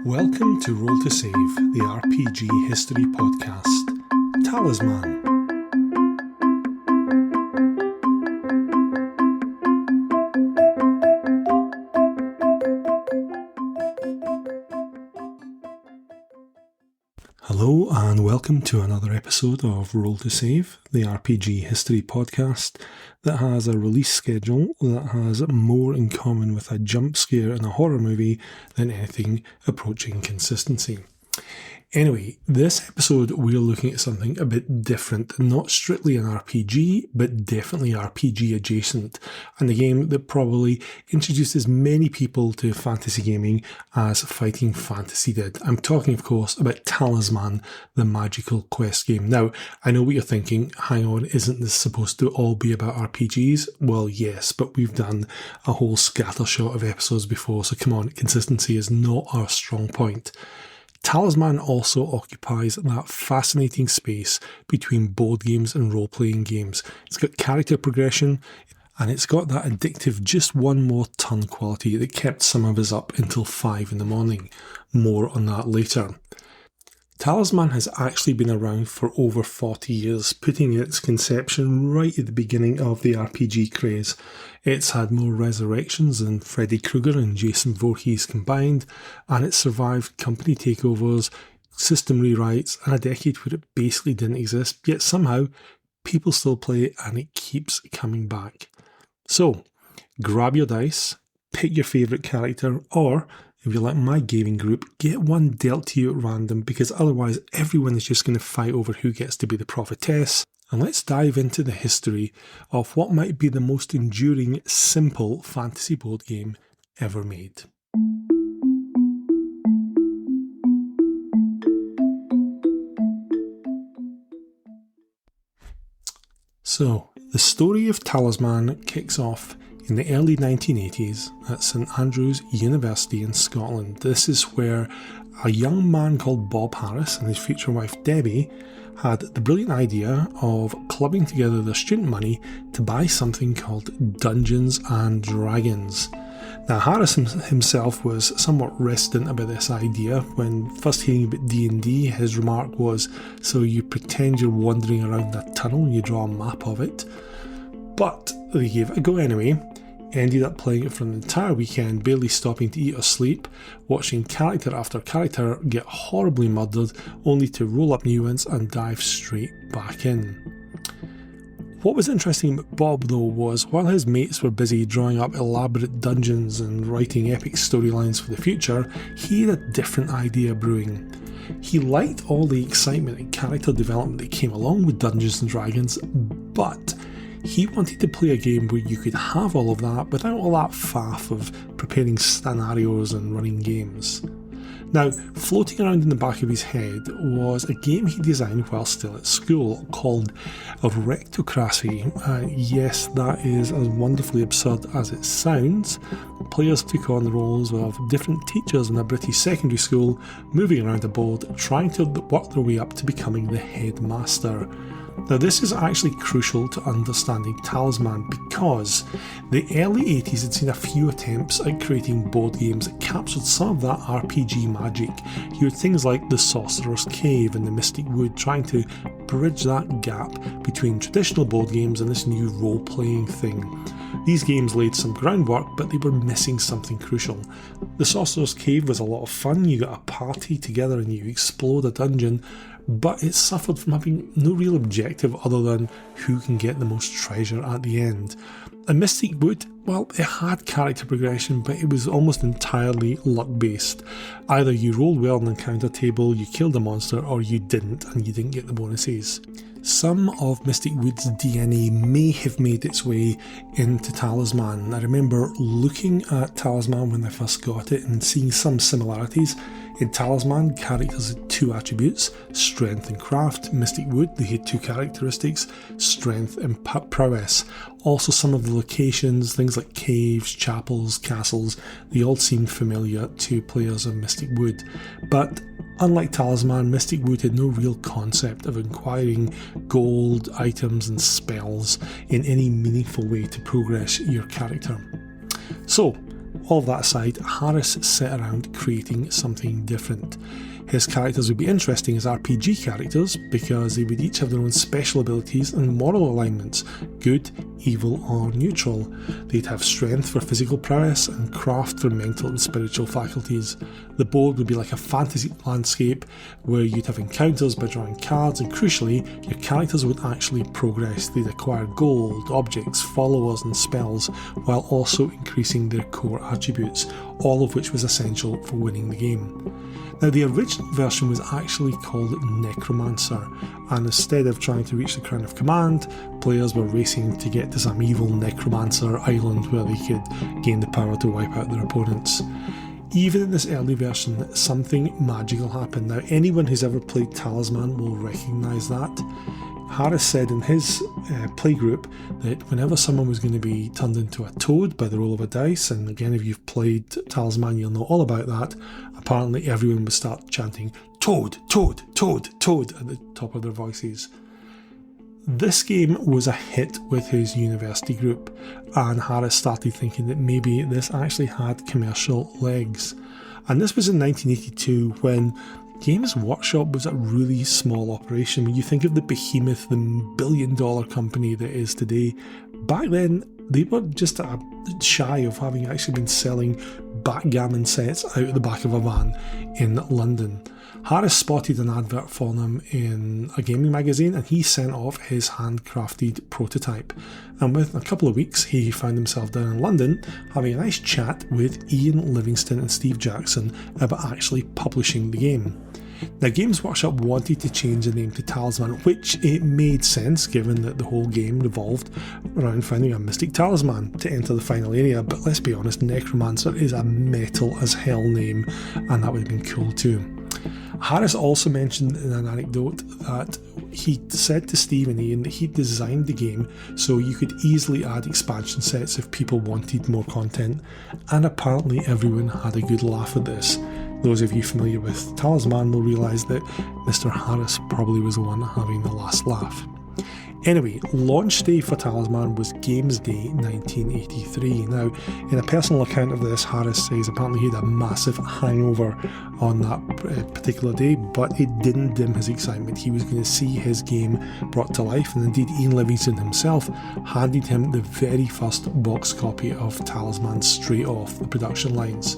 Welcome to Roll to Save, the RPG History Podcast. Talisman. Hello and welcome to another episode of Roll to Save, the RPG History Podcast that has a release schedule that has more in common with a jump scare in a horror movie than anything approaching consistency. Anyway, this episode we're looking at something a bit different, not strictly an RPG, but definitely RPG adjacent, and a game that probably introduced as many people to fantasy gaming as Fighting Fantasy did. I'm talking, of course, about Talisman, the magical quest game. Now, I know what you're thinking, hang on, isn't this supposed to all be about RPGs? Well, yes, but we've done a whole scattershot of episodes before, so come on, consistency is not our strong point. Talisman also occupies that fascinating space between board games and role-playing games. It's got character progression, and it's got that addictive just one more turn quality that kept some of us up until 5 a.m. More on that later. Talisman has actually been around for over 40 years, putting its conception right at the beginning of the RPG craze. It's had more resurrections than Freddy Krueger and Jason Voorhees combined, and it survived company takeovers, system rewrites, and a decade where it basically didn't exist, yet somehow people still play it and it keeps coming back. So, grab your dice, pick your favourite character, or if you're like my gaming group, get one dealt to you at random, because otherwise everyone is just going to fight over who gets to be the prophetess. And let's dive into the history of what might be the most enduring, simple fantasy board game ever made. So, the story of Talisman kicks off in the early 1980s at St Andrews University in Scotland. This is where a young man called Bob Harris and his future wife Debbie had the brilliant idea of clubbing together their student money to buy something called Dungeons and Dragons. Now, Harris himself was somewhat reticent about this idea. When first hearing about D&D, his remark was, so you pretend you're wandering around a tunnel and you draw a map of it. But they gave it a go anyway, ended up playing it for an entire weekend, barely stopping to eat or sleep, watching character after character get horribly murdered, only to roll up new ones and dive straight back in. What was interesting about Bob, though, was while his mates were busy drawing up elaborate dungeons and writing epic storylines for the future, he had a different idea brewing. He liked all the excitement and character development that came along with Dungeons and Dragons, but he wanted to play a game where you could have all of that without all that faff of preparing scenarios and running games. Now, floating around in the back of his head was a game he designed while still at school called Rectocracy. Yes, that is as wonderfully absurd as it sounds. Players took on the roles of different teachers in a British secondary school, moving around a board, trying to work their way up to becoming the headmaster. Now, this is actually crucial to understanding Talisman because the early 80s had seen a few attempts at creating board games that captured some of that RPG magic. You had things like The Sorcerer's Cave and The Mystic Wood trying to bridge that gap between traditional board games and this new role-playing thing. These games laid some groundwork, but they were missing something crucial. The Sorcerer's Cave was a lot of fun. You got a party together and you explored a dungeon, but it suffered from having no real objective other than who can get the most treasure at the end. A Mystic Wood, well, it had character progression, but it was almost entirely luck-based. Either you rolled well on the encounter table, you killed a monster, or you didn't, and you didn't get the bonuses. Some of Mystic Wood's DNA may have made its way into Talisman. I remember looking at Talisman when I first got it and seeing some similarities. In Talisman, characters had 2 attributes, strength and craft. Mystic Wood, they had 2 characteristics, strength and prowess. Also, some of the locations, things like caves, chapels, castles, they all seemed familiar to players of Mystic Wood. But unlike Talisman, Mystic Wood had no real concept of acquiring gold, items and spells in any meaningful way to progress your character. So, all of that aside, Harris set around creating something different. His characters would be interesting as RPG characters because they would each have their own special abilities and moral alignments, good, evil or neutral. They'd have strength for physical prowess and craft for mental and spiritual faculties. The board would be like a fantasy landscape where you'd have encounters by drawing cards, and crucially, your characters would actually progress. They'd acquire gold, objects, followers and spells, while also increasing their core attributes, all of which was essential for winning the game. Now, the original version was actually called Necromancer, and instead of trying to reach the Crown of Command, players were racing to get to some evil Necromancer island where they could gain the power to wipe out their opponents. Even in this early version, something magical happened. Now, anyone who's ever played Talisman will recognise that. Harris said in his playgroup that whenever someone was going to be turned into a toad by the roll of a dice, and again, if you've played Talisman, you'll know all about that, apparently everyone would start chanting, "Toad, Toad, Toad, Toad," at the top of their voices. This game was a hit with his university group, and Harris started thinking that maybe this actually had commercial legs. And this was in 1982 when Games Workshop was a really small operation. When you think of the behemoth, the billion-dollar company that is today, back then they were just shy of having actually been selling backgammon sets out the back of a van in London. Harris spotted an advert for them in a gaming magazine, and he sent off his handcrafted prototype. And within a couple of weeks, he found himself down in London having a nice chat with Iain Livingston and Steve Jackson about actually publishing the game. Now, Games Workshop wanted to change the name to Talisman, which it made sense given that the whole game revolved around finding a mystic talisman to enter the final area, but let's be honest, Necromancer is a metal as hell name, and that would have been cool too. Harris also mentioned in an anecdote that he said to Steve and Iain that he designed the game so you could easily add expansion sets if people wanted more content, and apparently everyone had a good laugh at this. Those of you familiar with Talisman will realise that Mr. Harris probably was the one having the last laugh. Anyway, launch day for Talisman was Games Day 1983. Now, in a personal account of this, Harris says apparently he had a massive hangover on that particular day, but it didn't dim his excitement. He was going to see his game brought to life, and indeed Iain Livingston himself handed him the very first box copy of Talisman straight off the production lines.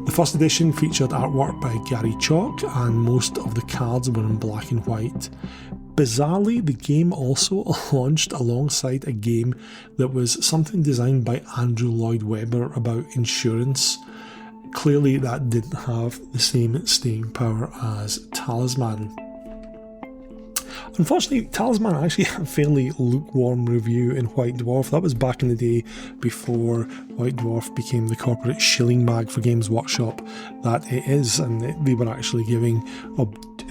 The first edition featured artwork by Gary Chalk, and most of the cards were in black and white. Bizarrely, the game also launched alongside a game that was something designed by Andrew Lloyd Webber about insurance. Clearly that didn't have the same staying power as Talisman. Unfortunately, Talisman actually had a fairly lukewarm review in White Dwarf. That was back in the day before White Dwarf became the corporate shilling bag for Games Workshop that it is, and they were actually giving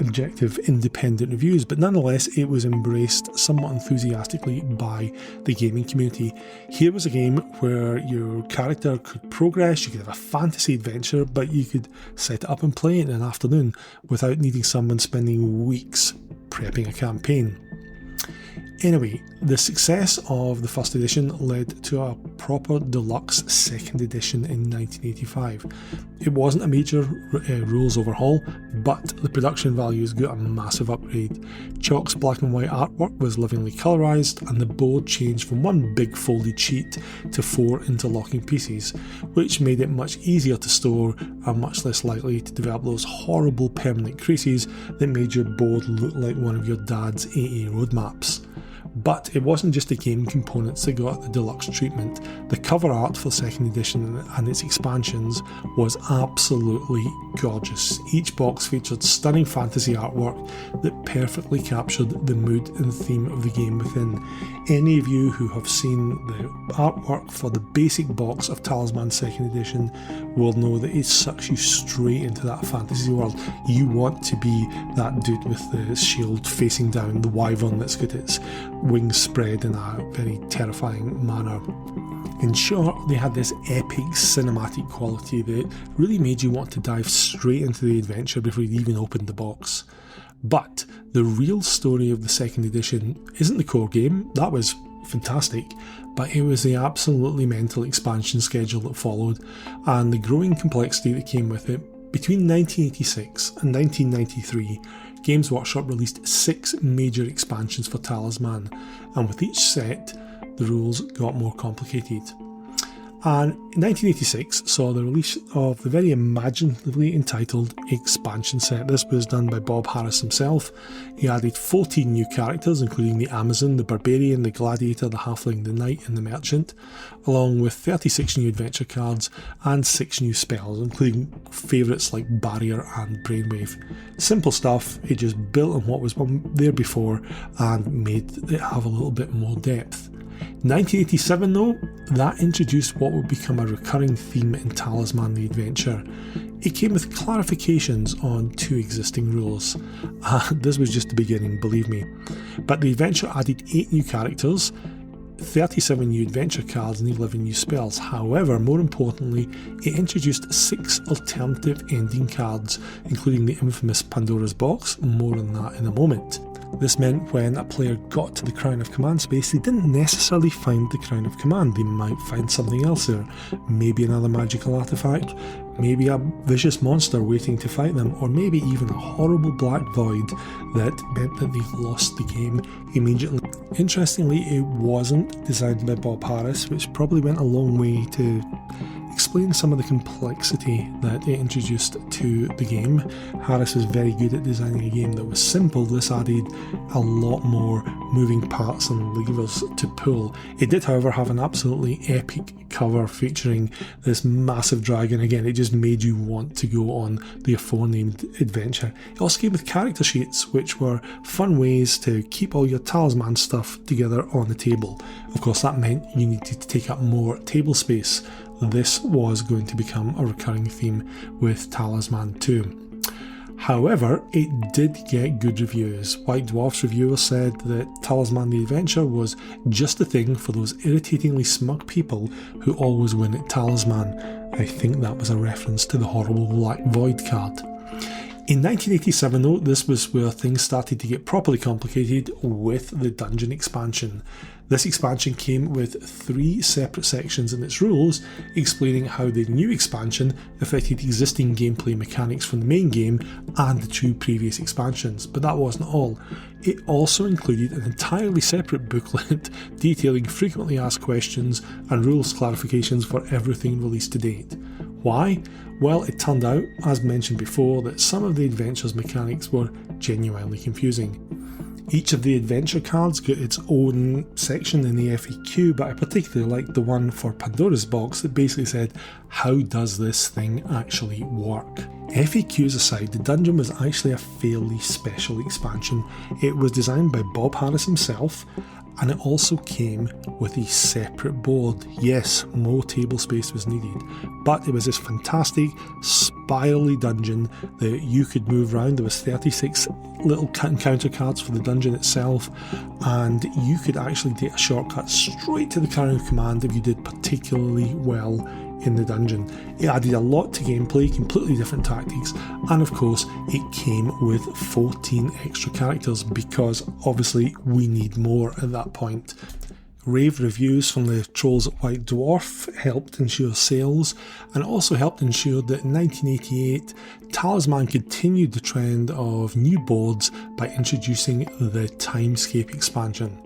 objective independent reviews, but nonetheless it was embraced somewhat enthusiastically by the gaming community. Here was a game where your character could progress, you could have a fantasy adventure, but you could set it up and play it in an afternoon without needing someone spending weeks prepping a campaign. Anyway, the success of the first edition led to a proper deluxe second edition in 1985. It wasn't a major rules overhaul, but the production values got a massive upgrade. Chalk's black and white artwork was livingly colorised, and the board changed from one big folded sheet to 4 interlocking pieces, which made it much easier to store and much less likely to develop those horrible permanent creases that made your board look like one of your dad's AA roadmaps. But it wasn't just the game components that got the deluxe treatment. The cover art for the second edition and its expansions was absolutely gorgeous. Each box featured stunning fantasy artwork that perfectly captured the mood and theme of the game within. Any of you who have seen the artwork for the basic box of Talisman second edition will know that it sucks you straight into that fantasy world. You want to be that dude with the shield facing down, the wyvern that's got its wings spread in a very terrifying manner. In short, they had this epic cinematic quality that really made you want to dive straight into the adventure before you even opened the box. But the real story of the second edition isn't the core game. That was fantastic, but it was the absolutely mental expansion schedule that followed, and the growing complexity that came with it. Between 1986 and 1993, Games Workshop released 6 major expansions for Talisman, and with each set, the rules got more complicated. And 1986 saw the release of the very imaginatively entitled Expansion Set. This was done by Bob Harris himself. He added 14 new characters, including the Amazon, the Barbarian, the Gladiator, the Halfling, the Knight and the Merchant, along with 36 new adventure cards and 6 new spells, including favourites like Barrier and Brainwave. Simple stuff, it just built on what was there before and made it have a little bit more depth. 1987 though, that introduced what would become a recurring theme in Talisman the Adventure. It came with clarifications on 2 existing rules. This was just the beginning, believe me. But the adventure added 8 new characters, 37 new adventure cards and 11 new spells. However, more importantly, it introduced 6 alternative ending cards, including the infamous Pandora's Box. More on that in a moment. This meant when a player got to the Crown of Command space, they didn't necessarily find the Crown of Command. They might find something else there. Maybe another magical artifact, maybe a vicious monster waiting to fight them, or maybe even a horrible black void that meant that they lost the game immediately. Interestingly, it wasn't designed by Bob Harris, which probably went a long way to explain some of the complexity that it introduced to the game. Harris was very good at designing a game that was simple. This added a lot more moving parts and levers to pull. It did, however, have an absolutely epic cover featuring this massive dragon. Again, it just made you want to go on the aforenamed adventure. It also came with character sheets, which were fun ways to keep all your Talisman stuff together on the table. Of course, that meant you needed to take up more table space. This was going to become a recurring theme with Talisman 2. However, it did get good reviews. White Dwarf's reviewer said that Talisman the Adventure was just the thing for those irritatingly smug people who always win at Talisman. I think that was a reference to the horrible Black Void card. In 1987 though, this was where things started to get properly complicated with the dungeon expansion. This expansion came with 3 separate sections in its rules, explaining how the new expansion affected existing gameplay mechanics from the main game and the 2 previous expansions. But that wasn't all. It also included an entirely separate booklet detailing frequently asked questions and rules clarifications for everything released to date. Why? Well, it turned out, as mentioned before, that some of the adventure's mechanics were genuinely confusing. Each of the adventure cards got its own section in the FAQ, but I particularly liked the one for Pandora's Box that basically said, how does this thing actually work? FAQs aside, the dungeon was actually a fairly special expansion. It was designed by Bob Harris himself, and it also came with a separate board. Yes, more table space was needed, but it was this fantastic spirally dungeon that you could move around. There was 36 little encounter cards for the dungeon itself, and you could actually take a shortcut straight to the Crown of Command if you did particularly well in the dungeon. It added a lot to gameplay, completely different tactics, and of course it came with 14 extra characters because obviously we need more at that point. Rave reviews from the trolls at White Dwarf helped ensure sales, and also helped ensure that in 1988 Talisman continued the trend of new boards by introducing the Timescape expansion.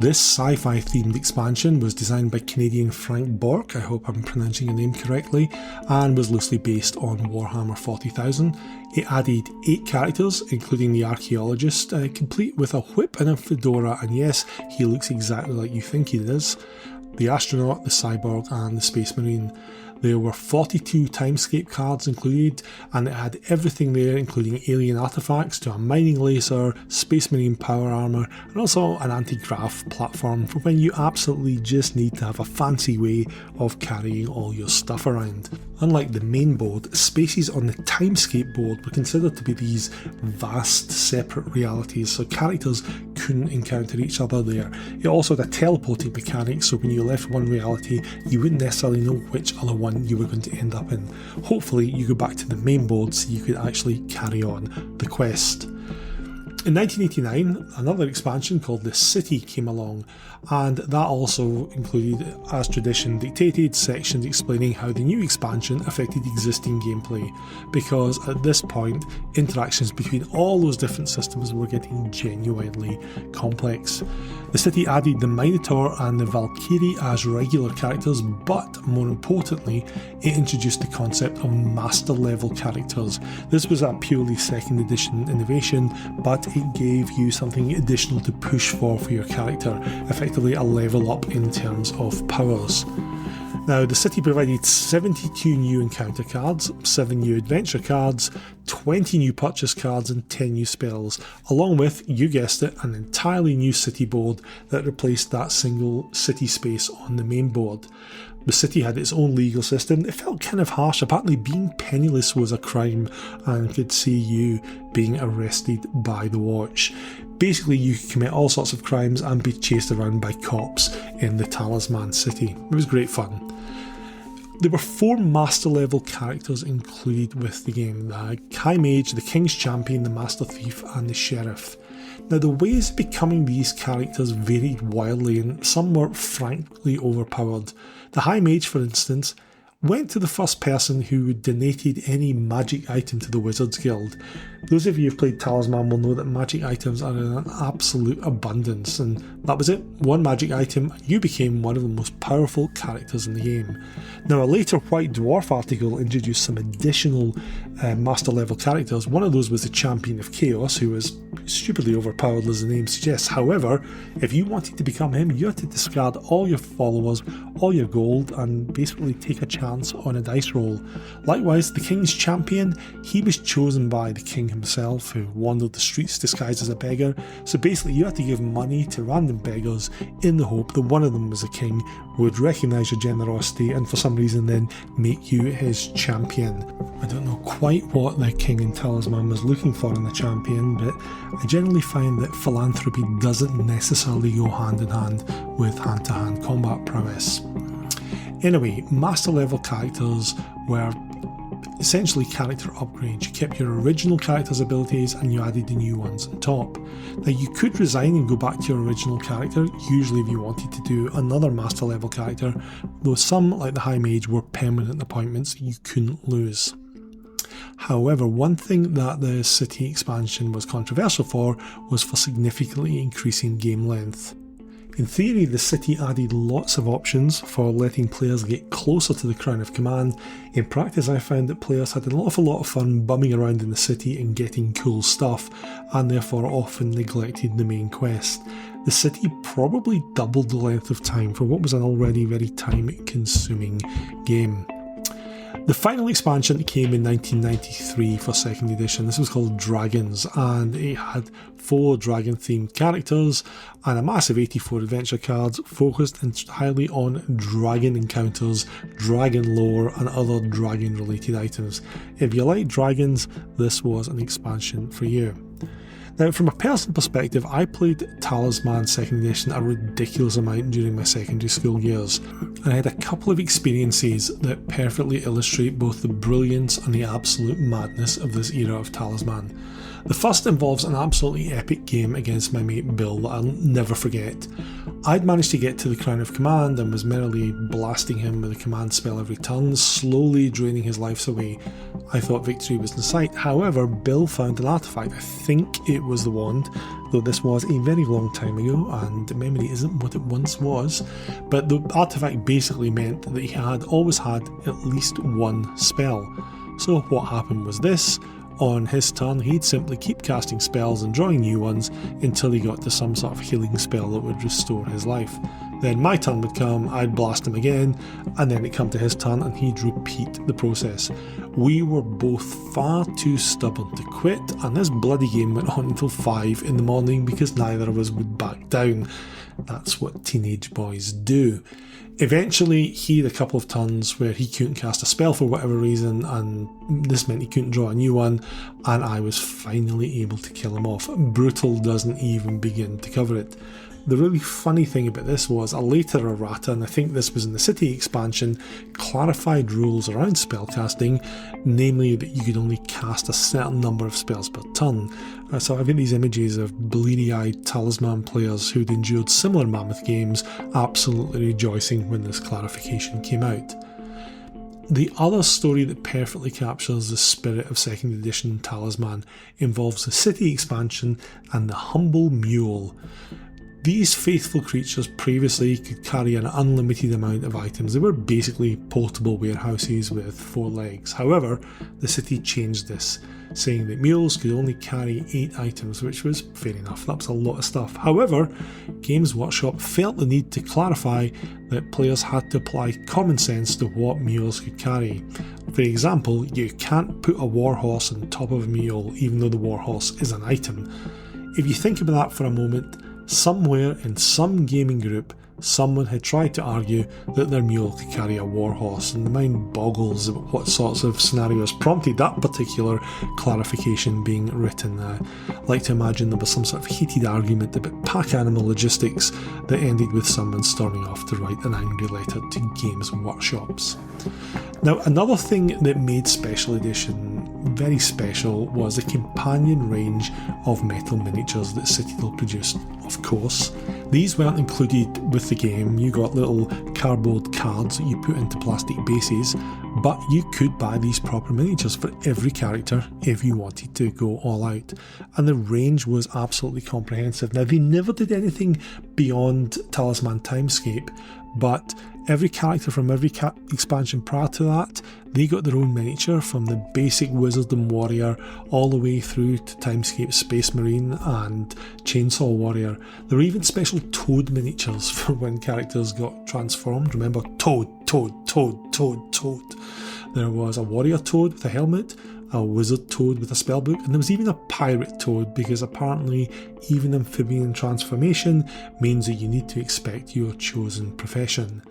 This sci-fi themed expansion was designed by Canadian Frank Bork, I hope I'm pronouncing your name correctly, and was loosely based on Warhammer 40,000. It added 8 characters, including the archaeologist, complete with a whip and a fedora, and yes, he looks exactly like you think he does. The astronaut, the cyborg and the space marine. There were 42 Timescape cards included, and it had everything there, including alien artifacts to a mining laser, space marine power armour, and also an anti-grav platform for when you absolutely just need to have a fancy way of carrying all your stuff around. Unlike the main board, spaces on the Timescape board were considered to be these vast separate realities, so characters couldn't encounter each other there. It also had a teleporting mechanic, so when you left one reality, you wouldn't necessarily know which other one you were going to end up in. Hopefully you go back to the main board so you could actually carry on the quest. In 1989, another expansion called The City came along, and that also included, as tradition dictated, sections explaining how the new expansion affected existing gameplay, because at this point, interactions between all those different systems were getting genuinely complex. The City added the Minotaur and the Valkyrie as regular characters, but more importantly, it introduced the concept of master level characters. This was a purely second edition innovation, but it gave you something additional to push for your character, effectively a level up in terms of powers. Now, the City provided 72 new encounter cards, 7 new adventure cards, 20 new purchase cards and 10 new spells, along with, you guessed it, an entirely new city board that replaced that single city space on the main board. The City had its own legal system. It felt kind of harsh. Apparently being penniless was a crime and could see you being arrested by the watch. Basically, you could commit all sorts of crimes and be chased around by cops in the Talisman City. It was great fun. There were 4 master level characters included with the game: the High Mage, the King's Champion, the Master Thief and the Sheriff. Now, the ways of becoming these characters varied wildly, and some were frankly overpowered. The High Mage, for instance, went to the first person who donated any magic item to the Wizards Guild. Those of you who've played Talisman will know that magic items are in an absolute abundance, and that was it. One magic item, you became one of the most powerful characters in the game. Now, a later White Dwarf article introduced some additional master level characters. One of those was the Champion of Chaos, who was stupidly overpowered as the name suggests. However, if you wanted to become him, you had to discard all your followers, all your gold, and basically take a chance on a dice roll. Likewise, the King's Champion, he was chosen by the king himself, who wandered the streets disguised as a beggar. So basically you had to give money to random beggars in the hope that one of them was a king, would recognise your generosity and for some reason then make you his champion. I don't know quite what the king in Talisman was looking for in the champion, but I generally find that philanthropy doesn't necessarily go hand in hand with hand-to-hand combat prowess. Anyway, master level characters were essentially character upgrades. You kept your original character's abilities and you added the new ones on top. Now, you could resign and go back to your original character, usually if you wanted to do another master level character, though some, like the High Mage, were permanent appointments you couldn't lose. However, one thing that the City expansion was controversial for was for significantly increasing game length. In theory, the City added lots of options for letting players get closer to the Crown of Command. In practice, I found that players had an awful lot of fun bumming around in the city and getting cool stuff, and therefore often neglected the main quest. The City probably doubled the length of time for what was an already very time-consuming game. The final expansion came in 1993 for 2nd edition. This was called Dragons, and it had 4 dragon-themed characters and a massive 84 adventure cards focused entirely on dragon encounters, dragon lore and other dragon-related items. If you like dragons, this was an expansion for you. Now, from a personal perspective, I played Talisman 2nd edition a ridiculous amount during my secondary school years, and I had a couple of experiences that perfectly illustrate both the brilliance and the absolute madness of this era of Talisman. The first involves an absolutely epic game against my mate Bill that I'll never forget. I'd managed to get to the Crown of Command and was merrily blasting him with a command spell every turn, slowly draining his lives away. I thought victory was in sight. However, Bill found an artefact. I think it was the wand, though this was a very long time ago and memory isn't what it once was. But the artefact basically meant that he had always had at least one spell. So what happened was this. On his turn, he'd simply keep casting spells and drawing new ones until he got to some sort of healing spell that would restore his life. Then my turn would come, I'd blast him again, and then it'd come to his turn and he'd repeat the process. We were both far too stubborn to quit, and this bloody game went on until 5 in the morning because neither of us would back down. That's what teenage boys do. Eventually, he had a couple of turns where he couldn't cast a spell for whatever reason, and this meant he couldn't draw a new one, and I was finally able to kill him off. Brutal doesn't even begin to cover it. The really funny thing about this was a later errata, and I think this was in the City expansion, clarified rules around spellcasting, namely that you could only cast a certain number of spells per turn. So I've got these images of bleary-eyed Talisman players who'd endured similar mammoth games absolutely rejoicing when this clarification came out. The other story that perfectly captures the spirit of 2nd edition Talisman involves the City expansion and the Humble Mule. These faithful creatures previously could carry an unlimited amount of items. They were basically portable warehouses with 4 legs. However, the City changed this, saying that mules could only carry 8 items, which was fair enough. That was a lot of stuff. However, Games Workshop felt the need to clarify that players had to apply common sense to what mules could carry. For example, you can't put a warhorse on top of a mule even though the warhorse is an item. If you think about that for a moment, somewhere in some gaming group, someone had tried to argue that their mule could carry a warhorse, and the mind boggles about what sorts of scenarios prompted that particular clarification being written. I like to imagine there was some sort of heated argument about pack animal logistics that ended with someone storming off to write an angry letter to Games Workshops. Now, another thing that made Special Edition very special was the companion range of metal miniatures that Citadel produced, of course. These weren't included with the game. You got little cardboard cards that you put into plastic bases, but you could buy these proper miniatures for every character if you wanted to go all out. And the range was absolutely comprehensive. Now, they never did anything beyond Talisman Timescape, but every character from every expansion prior to that, they got their own miniature, from the basic Wizard and Warrior all the way through to Timescape Space Marine and Chainsaw Warrior. There were even special Toad miniatures for when characters got transformed. Remember, Toad. There was a Warrior Toad with a helmet, a Wizard Toad with a spellbook, and there was even a Pirate Toad, because apparently even amphibian transformation means that you need to expect your chosen profession.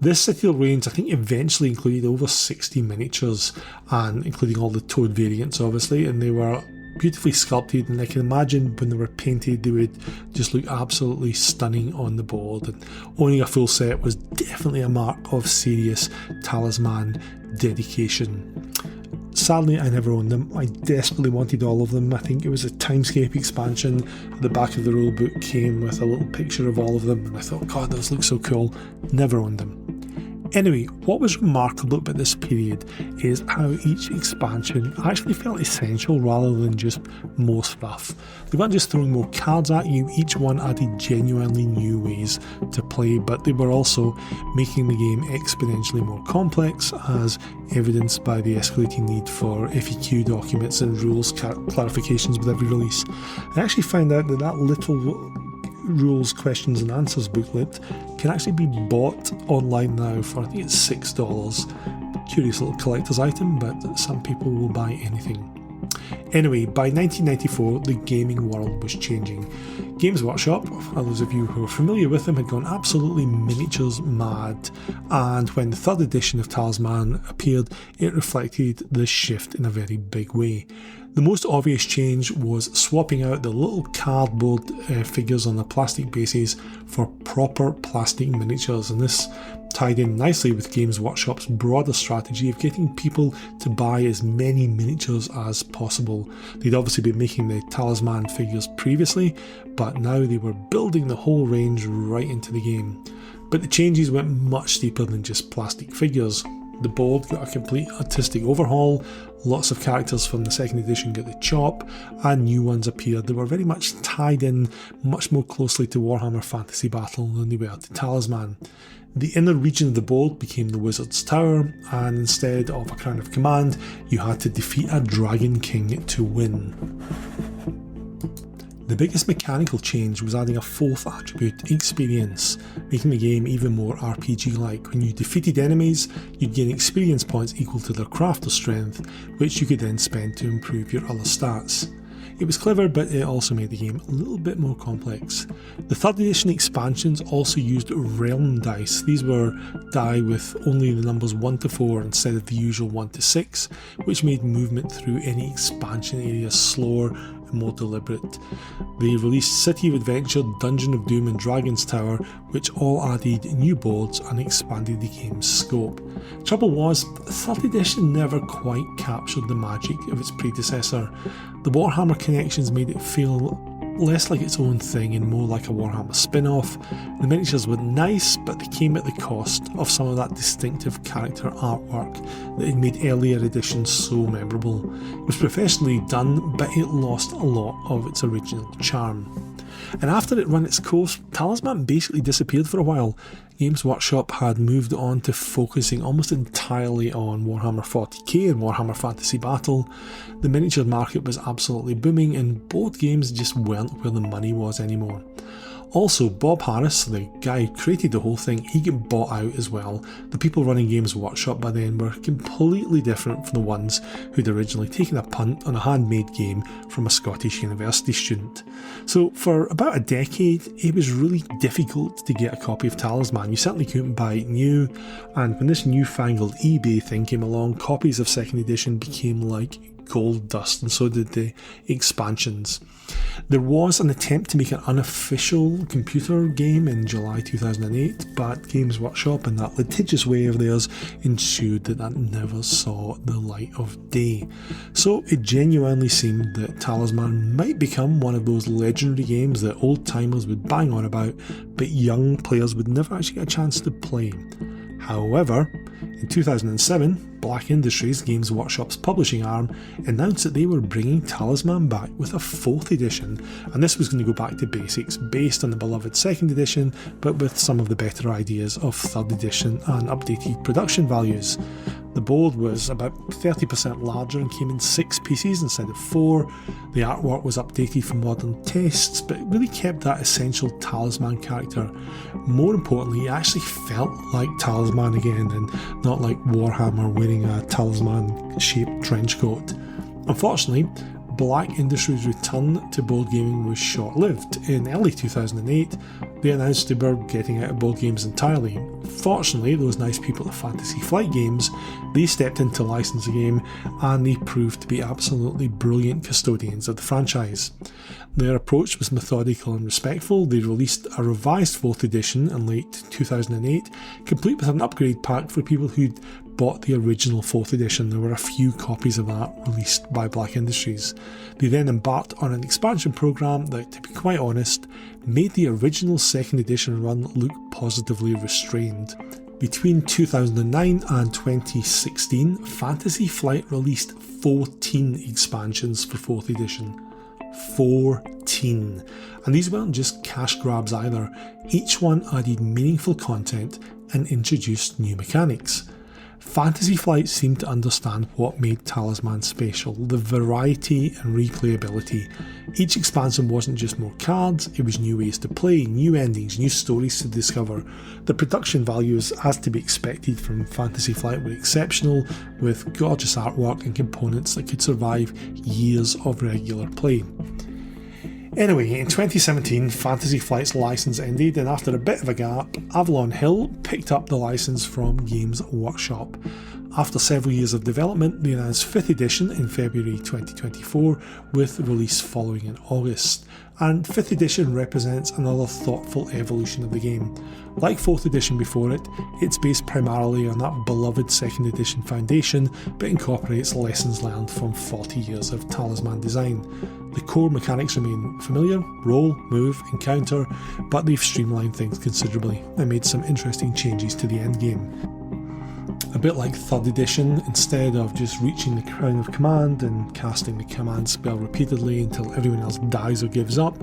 This Citadel range, I think, eventually included over 60 miniatures, and including all the Toad variants obviously, and they were beautifully sculpted, and I can imagine when they were painted they would just look absolutely stunning on the board, and owning a full set was definitely a mark of serious Talisman dedication. Sadly, I never owned them. I desperately wanted all of them. I think it was a Timescape expansion. At the back of the rulebook came with a little picture of all of them, and I thought, God, those look so cool. Never owned them. Anyway, what was remarkable about this period is how each expansion actually felt essential rather than just more stuff. They weren't just throwing more cards at you, each one added genuinely new ways to play, but they were also making the game exponentially more complex, as evidenced by the escalating need for FAQ documents and rules clarifications with every release. I actually found out that little rules, questions and answers booklet can actually be bought online now for, I think it's $6. Curious little collector's item, but some people will buy anything. Anyway, by 1994 the gaming world was changing. Games Workshop, for those of you who are familiar with them, had gone absolutely miniatures mad, and when the 3rd edition of Talisman appeared, it reflected this shift in a very big way. The most obvious change was swapping out the little cardboard figures on the plastic bases for proper plastic miniatures, and this tied in nicely with Games Workshop's broader strategy of getting people to buy as many miniatures as possible. They'd obviously been making the Talisman figures previously, but now they were building the whole range right into the game. But the changes went much deeper than just plastic figures. The board got a complete artistic overhaul, lots of characters from the 2nd edition got the chop, and new ones appeared that were very much tied in much more closely to Warhammer Fantasy Battle than they were to Talisman. The inner region of the board became the Wizard's Tower, and instead of a Crown of Command, you had to defeat a Dragon King to win. The biggest mechanical change was adding a 4th attribute, experience, making the game even more RPG-like. When you defeated enemies, you'd gain experience points equal to their craft or strength, which you could then spend to improve your other stats. It was clever, but it also made the game a little bit more complex. The 3rd edition expansions also used realm dice. These were die with only the numbers 1 to 4 instead of the usual 1 to 6, which made movement through any expansion area slower and more deliberate. They released City of Adventure, Dungeon of Doom and Dragon's Tower, which all added new boards and expanded the game's scope. Trouble was, 3rd edition never quite captured the magic of its predecessor. The Warhammer connections made it feel less like its own thing and more like a Warhammer spin-off. The miniatures were nice, but they came at the cost of some of that distinctive character artwork that had made earlier editions so memorable. It was professionally done, but it lost a lot of its original charm. And after it ran its course, Talisman basically disappeared for a while. Games Workshop had moved on to focusing almost entirely on Warhammer 40k and Warhammer Fantasy Battle. The miniature market was absolutely booming and board games just weren't where the money was anymore. Also, Bob Harris, the guy who created the whole thing, he got bought out as well. The people running Games Workshop by then were completely different from the ones who'd originally taken a punt on a handmade game from a Scottish university student. So for about a decade, it was really difficult to get a copy of Talisman. You certainly couldn't buy it new, and when this newfangled eBay thing came along, copies of 2nd edition became like gold dust, and so did the expansions. There was an attempt to make an unofficial computer game in July 2008, but Games Workshop and that litigious way of theirs ensured that never saw the light of day. So it genuinely seemed that Talisman might become one of those legendary games that old-timers would bang on about, but young players would never actually get a chance to play. However, in 2007, Black Industries, Games Workshop's publishing arm, announced that they were bringing Talisman back with a 4th edition, and this was going to go back to basics based on the beloved 2nd edition, but with some of the better ideas of 3rd edition and updated production values. The board was about 30% larger and came in 6 pieces instead of 4. The artwork was updated for modern tastes, but it really kept that essential Talisman character. More importantly, it actually felt like Talisman again, and not like Warhammer wearing a Talisman-shaped trench coat. Unfortunately, Black Industries' return to board gaming was short-lived. In early 2008, they announced they were getting out of board games entirely. Fortunately, those nice people at Fantasy Flight Games, they stepped in to license the game, and they proved to be absolutely brilliant custodians of the franchise. Their approach was methodical and respectful. They released a revised 4th edition in late 2008, complete with an upgrade pack for people who'd bought the original 4th edition. There were a few copies of that released by Black Industries. They then embarked on an expansion program that, to be quite honest, made the original 2nd edition run look positively restrained. Between 2009 and 2016, Fantasy Flight released 14 expansions for 4th edition. 14. And these weren't just cash grabs either. Each one added meaningful content and introduced new mechanics. Fantasy Flight seemed to understand what made Talisman special, the variety and replayability. Each expansion wasn't just more cards, it was new ways to play, new endings, new stories to discover. The production values, as to be expected from Fantasy Flight, were exceptional, with gorgeous artwork and components that could survive years of regular play. Anyway, in 2017, Fantasy Flight's license ended, and after a bit of a gap, Avalon Hill picked up the license from Games Workshop. After several years of development, they announced 5th edition in February 2024, with release following in August. And 5th edition represents another thoughtful evolution of the game. Like 4th edition before it, it's based primarily on that beloved 2nd edition foundation, but incorporates lessons learned from 40 years of Talisman design. The core mechanics remain familiar: roll, move, encounter, but they've streamlined things considerably and made some interesting changes to the endgame. A bit like 3rd edition, instead of just reaching the crown of command and casting the command spell repeatedly until everyone else dies or gives up,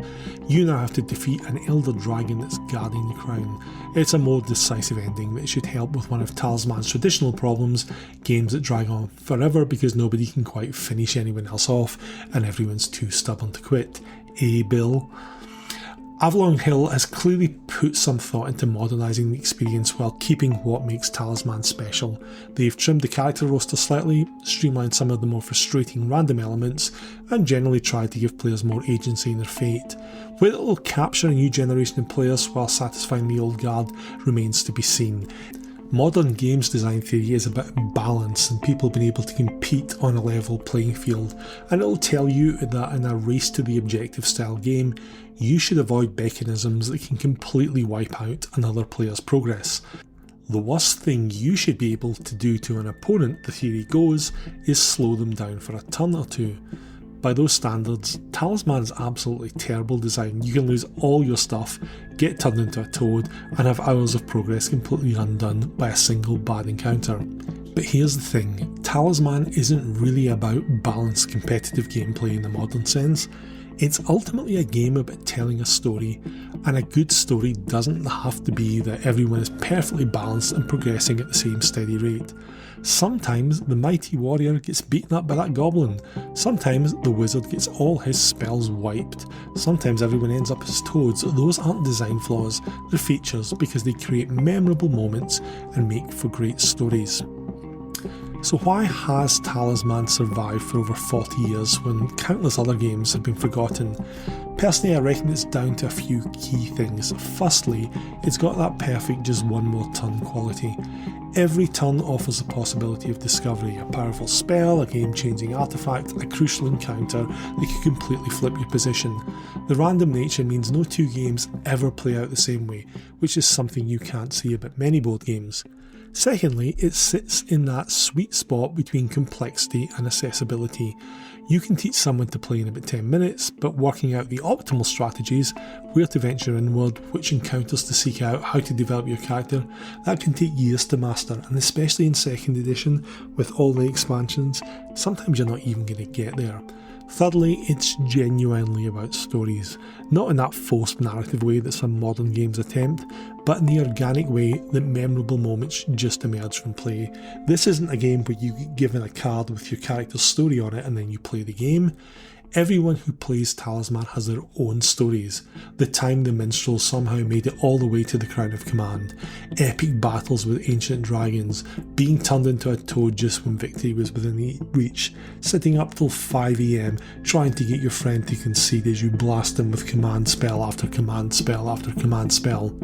you now have to defeat an elder dragon that's guarding the crown. It's a more decisive ending that should help with one of Talisman's traditional problems, games that drag on forever because nobody can quite finish anyone else off and everyone's too stubborn to quit. Bill? Avalon Hill has clearly put some thought into modernising the experience while keeping what makes Talisman special. They've trimmed the character roster slightly, streamlined some of the more frustrating random elements, and generally tried to give players more agency in their fate. Whether it will capture a new generation of players while satisfying the old guard remains to be seen. Modern games design theory is about balance and people being able to compete on a level playing field, and it'll tell you that in a race to the objective style game, you should avoid mechanisms that can completely wipe out another player's progress. The worst thing you should be able to do to an opponent, the theory goes, is slow them down for a turn or two. By those standards, Talisman is absolutely terrible design. You can lose all your stuff, get turned into a toad, and have hours of progress completely undone by a single bad encounter. But here's the thing, Talisman isn't really about balanced competitive gameplay in the modern sense. It's ultimately a game about telling a story, and a good story doesn't have to be that everyone is perfectly balanced and progressing at the same steady rate. Sometimes the mighty warrior gets beaten up by that goblin, sometimes the wizard gets all his spells wiped, sometimes everyone ends up as toads. Those aren't design flaws, they're features because they create memorable moments and make for great stories. So why has Talisman survived for over 40 years when countless other games have been forgotten? Personally, I reckon it's down to a few key things. Firstly, it's got that perfect just one more turn quality. Every turn offers the possibility of discovery, a powerful spell, a game-changing artifact, a crucial encounter that could completely flip your position. The random nature means no two games ever play out the same way, which is something you can't see about many board games. Secondly, it sits in that sweet spot between complexity and accessibility. You can teach someone to play in about 10 minutes, but working out the optimal strategies, where to venture inward, which encounters to seek out, how to develop your character, that can take years to master, and especially in 2nd edition, with all the expansions, sometimes you're not even going to get there. Thirdly, it's genuinely about stories, not in that forced narrative way that some modern games attempt, but in the organic way that memorable moments just emerge from play. This isn't a game where you get given a card with your character's story on it and then you play the game. Everyone who plays Talisman has their own stories. The time the minstrel somehow made it all the way to the Crown of Command, epic battles with ancient dragons, being turned into a toad just when victory was within reach, sitting up till 5 AM trying to get your friend to concede as you blast him with command spell after command spell after command spell.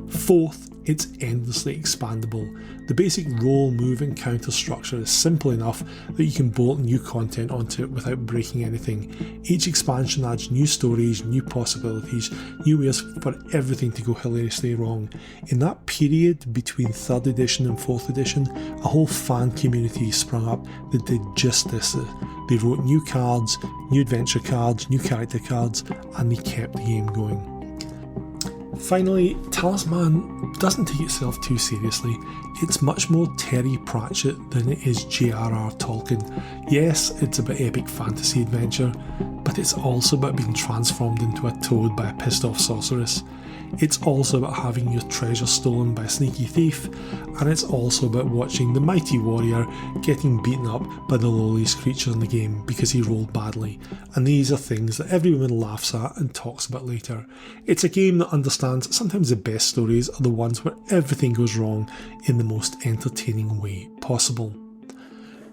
Fourth, it's endlessly expandable. The basic roll, move and counter structure is simple enough that you can bolt new content onto it without breaking anything. Each expansion adds new stories, new possibilities, new ways for everything to go hilariously wrong. In that period between 3rd edition and 4th edition, a whole fan community sprung up that did just this. They wrote new cards, new adventure cards, new character cards, and they kept the game going. Finally, Talisman doesn't take itself too seriously. It's much more Terry Pratchett than it is J.R.R. Tolkien. Yes, it's about epic fantasy adventure, but it's also about being transformed into a toad by a pissed off sorceress. It's also about having your treasure stolen by a sneaky thief, and it's also about watching the mighty warrior getting beaten up by the lowliest creature in the game because he rolled badly, and these are things that everyone laughs at and talks about later. It's a game that understands that sometimes the best stories are the ones where everything goes wrong in the most entertaining way possible.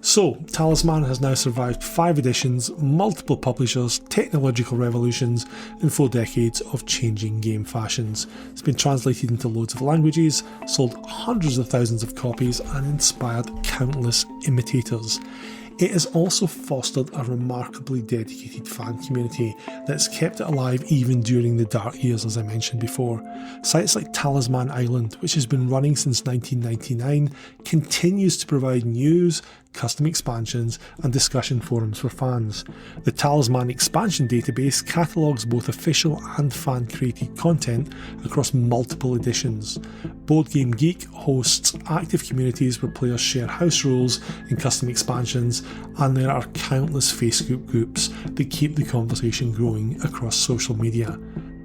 So, Talisman has now survived 5 editions, multiple publishers, technological revolutions, and 4 decades of changing game fashions. It's been translated into loads of languages, sold hundreds of thousands of copies, and inspired countless imitators. It has also fostered a remarkably dedicated fan community that's kept it alive even during the dark years, as I mentioned before. Sites like Talisman Island, which has been running since 1999, continues to provide news, custom expansions, and discussion forums for fans. The Talisman expansion database catalogues both official and fan-created content across multiple editions. Board Game Geek hosts active communities where players share house rules and custom expansions, and there are countless Facebook groups that keep the conversation growing across social media.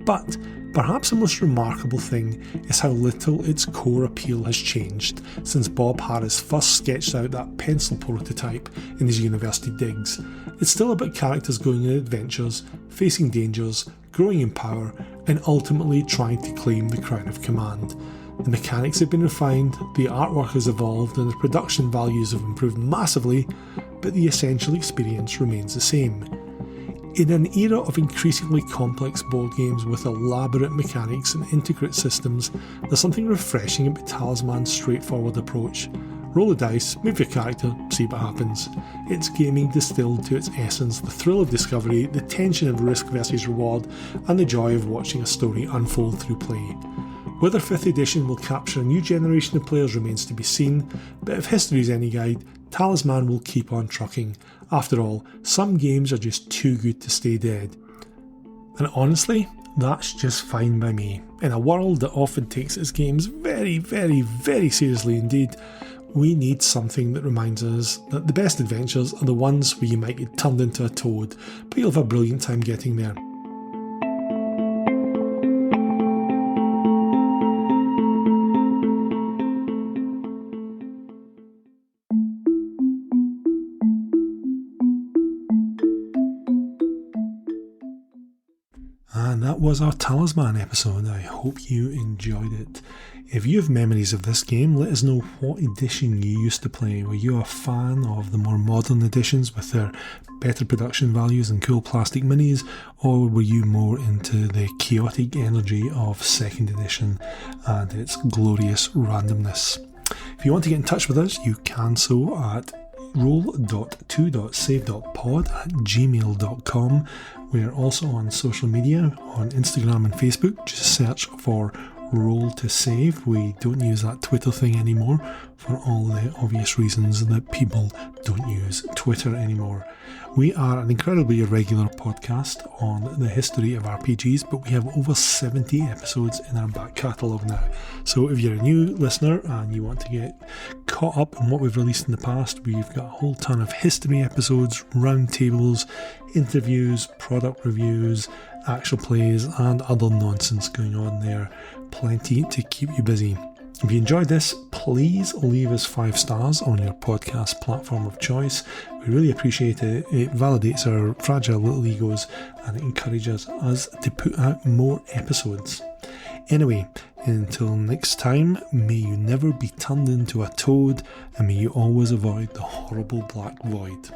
But perhaps the most remarkable thing is how little its core appeal has changed since Bob Harris first sketched out that pencil prototype in his university digs. It's still about characters going on adventures, facing dangers, growing in power, and ultimately trying to claim the Crown of Command. The mechanics have been refined, the artwork has evolved, and the production values have improved massively, but the essential experience remains the same. In an era of increasingly complex board games with elaborate mechanics and intricate systems, there's something refreshing about Talisman's straightforward approach. Roll the dice, move your character, see what happens. It's gaming distilled to its essence, the thrill of discovery, the tension of risk versus reward, and the joy of watching a story unfold through play. Whether 5th edition will capture a new generation of players remains to be seen, but if history's any guide, Talisman will keep on trucking. After all, some games are just too good to stay dead. And honestly, that's just fine by me. In a world that often takes its games very, very, very seriously indeed, we need something that reminds us that the best adventures are the ones where you might get turned into a toad, but you'll have a brilliant time getting there. And that was our Talisman episode. I hope you enjoyed it. If you have memories of this game, let us know what edition you used to play. Were you a fan of the more modern editions with their better production values and cool plastic minis, or were you more into the chaotic energy of 2nd edition and its glorious randomness? If you want to get in touch with us, you can so at roll.2.save.pod@gmail.com. We're also on social media, on Instagram and Facebook. Just search for Roll to Save. We don't use that Twitter thing anymore for all the obvious reasons that people don't use Twitter anymore. We are an incredibly irregular podcast on the history of RPGs, but we have over 70 episodes in our back catalogue now. So if you're a new listener and you want to get caught up on what we've released in the past, we've got a whole ton of history episodes, roundtables, interviews, product reviews, actual plays, and other nonsense going on there. Plenty to keep you busy. If you enjoyed this, please leave us 5 stars on your podcast platform of choice. We really appreciate it. It validates our fragile little egos and it encourages us to put out more episodes. Anyway, until next time, may you never be turned into a toad, and may you always avoid the horrible black void.